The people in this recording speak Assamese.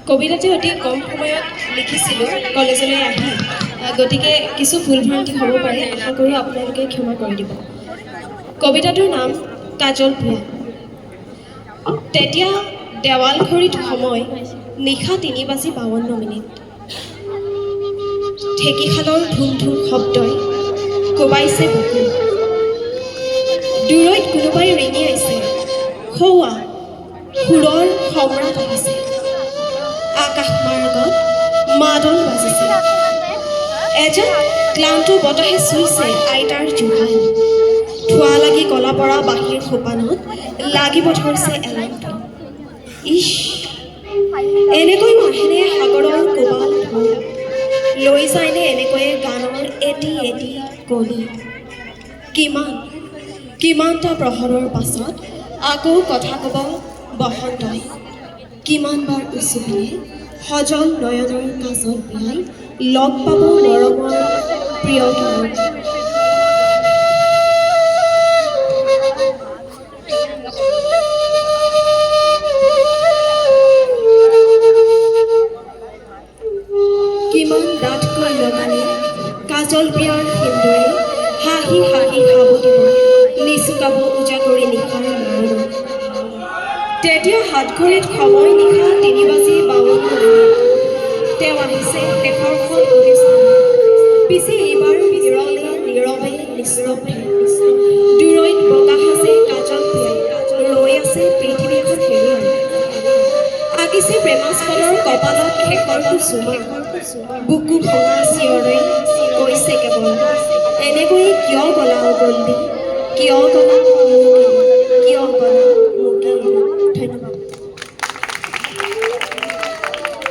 কবিতাটি অতি কম সময়ত লিখিছিলোঁ কলেজলৈ আহি গতিকে কিছু ভুল ভ্ৰান্তি হ'ব পাৰে আশা কৰোঁ আপোনালোকে ক্ষমা কৰি দিব কবিতাটোৰ নাম কাজল ভূঞা তেতিয়া দেৱাল ঘড়ীত সময় নিশা ৩:৫২ ঢেঁকীশালৰ ধুম ধুম শব্দই কোবাইছে বুকু দূৰৈত কোনোবাই ৰিঙিয়াইছে সৌৱা সুৰৰ সম্ৰাট আহিছে আকাশ মাৰ্গত মাদল বাজিছে এজাক ক্লান্ত বতাহে চুইছে আইতাৰ জোহাল ধোৱা লাগি কলা পৰা বাঁহীৰ সোপানত লাগিব ধৰিছে এলাংটো ইছ এনেকৈ মাহেনে সাগৰৰ কোবাল ঢৌ লৈ যায়নে এনেকৈয়ে গানৰ এটি এটি কলি কিমানটা প্ৰহৰৰ পাছত আকৌ কথা ক'ব বসন্তই কিমানবাৰ উচুপিলে সজল নয়নৰ কাজল বিয়াই লগ পাব মৰমৰ প্ৰিয়তমক কিমান ডাঠকৈ লগালে কাজল বিয়াৰ সিন্দুৰে হাঁহি হাঁহি সাৱটিব নিচুকাব উজাগৰি নিশাৰ মৰণত তেতিয়া হাতঘড়ীত সময় নিশা ৩:৫২ তেওঁ আহিছে শেষৰখন অনুষ্ঠান পিছে এইবাৰ বিৰলে নীৰৱে নিস্তব্ধ দূৰৈত বগা সাজে কাজল ভূঞাই ৰৈ আছে পৃথিৱীখন হেৰুৱাই আঁকিছে প্ৰেমাস্পদৰ কপালত শেষৰটো চুমা বুকু ভঙা চিঞৰে কৈছে কেৱল এনেকৈয়ে কিয় গলা গন্দি কিয় গলা কিয় গলা